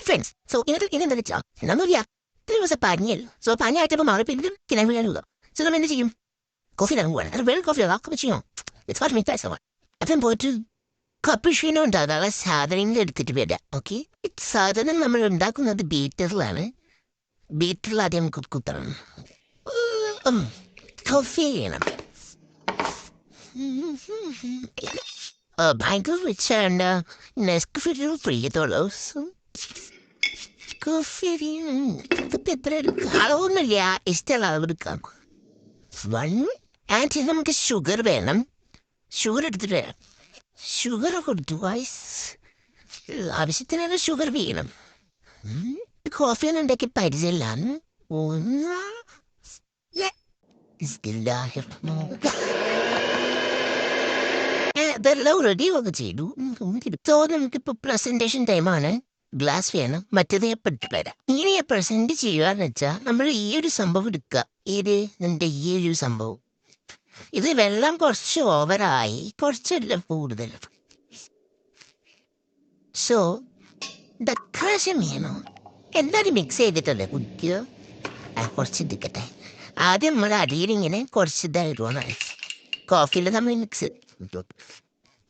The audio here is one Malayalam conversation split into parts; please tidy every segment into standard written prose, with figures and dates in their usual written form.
friends. So ഇതെന്താ വെച്ചാൽ എന്നൊന്നുമില്ല. ഇത്ര ദിവസം പനിയല്ലോ. സോ പനിയായിട്ടപ്പോൾ മാറി പിന്നെ കിണർ വീഴാനുള്ള. സോ നമ്മൾ എന്ത് ചെയ്യും? കോഫി ഇടാൻ പോവാണ്. അത് വെറും കോഫി ആക്കാൻ പറ്റുമോ? It's what makes sense. അപ്പം പോയിട്ട് കപ്പുഷീനോ ഉണ്ടാകാനുള്ള സാധനങ്ങൾ എടുത്തിട്ട് വരാം. ഓക്കെ, സാധനം നമ്മൾ ഉണ്ടാക്കുന്നത് ബീറ്ററിലാണ്. ബീറ്ററിൽ ആദ്യം കുത്തണം. കോഫി ചെയ്യണം. ഭയങ്കര റിച്ചാണ്. നെസ്കഫെ ഫ്രീ ചെയ്തോളൂ. കോഫി ഇതിപ്പോൾ എത്ര എടുക്കാം? അളവൊന്നുമില്ല, ഇഷ്ടമുള്ള അളവ് എടുക്കാം. ആൻഡ് നമുക്ക് ഷുഗർ വേണം. ഷുഗർ എടുത്തിട്ട് വരാം. ഷുഗർ കൊടുത്തു വൈസ് ആവശ്യത്തിനുള്ള ഷുഗർ വീണം. കോഫിയൊന്നും ഉണ്ടാക്കി പരിചയമില്ലാന്ന് ഇതെല്ലാം റെഡി ഒക്കെ ചെയ്തു. നമുക്കിപ്പോ പ്രസന്റേഷൻ ടൈമാണ്. ഗ്ലാസ് വേണം. മറ്റേത് ഞാൻ പെട്ടിട്ട് വരാം. ഇങ്ങനെ പ്രസന്റ് ചെയ്യുകയെന്ന് വെച്ചാൽ നമ്മൾ ഈ ഒരു സംഭവം എടുക്കുക. നമ്മുടെ ഈ ഒരു സംഭവം ഇത് വെള്ളം കുറച്ച് ഓവറായി, കുറച്ചല്ല കൂടുതൽ. സോ ഡെക്കറേഷൻ വേണം. എന്തായാലും മിക്സ് ചെയ്തിട്ടല്ലേ കുടിക്കുക. കുറച്ച് എടുക്കട്ടെ. ആദ്യം നമ്മൾ അടിയിലിങ്ങനെ കുറച്ച് ഇതായിടുവാണ്. കോഫിയിൽ നമ്മൾ മിക്സ്.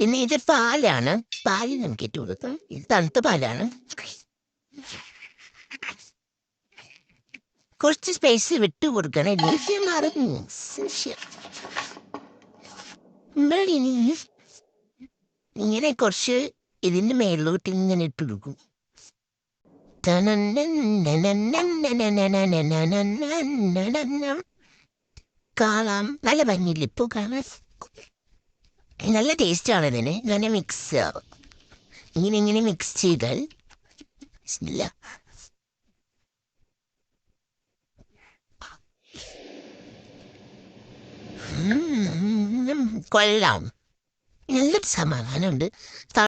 പിന്നെ ഇത് പാലാണ്. പാല് നമുക്ക് ഇട്ട് കൊടുക്കാം. ഇത് തണുത്ത പാലാണ്. കുറച്ച് സ്പേസ് വിട്ടു കൊടുക്കണം. ഇങ്ങനെ കുറച്ച് ഇതിന്റെ മേലോട്ട് ഇങ്ങനെ ഇട്ട് കൊടുക്കും. കാണാം, നല്ല ഭംഗിയില്ല ഇപ്പൊ കാണാൻ. നല്ല ടേസ്റ്റാണ് ഇതിന്. ഇങ്ങനെ മിക്സ് ഇങ്ങനെ മിക്സ് ചെയ്താൽ കൊള്ളാം. നല്ല സമാധാനമുണ്ട്.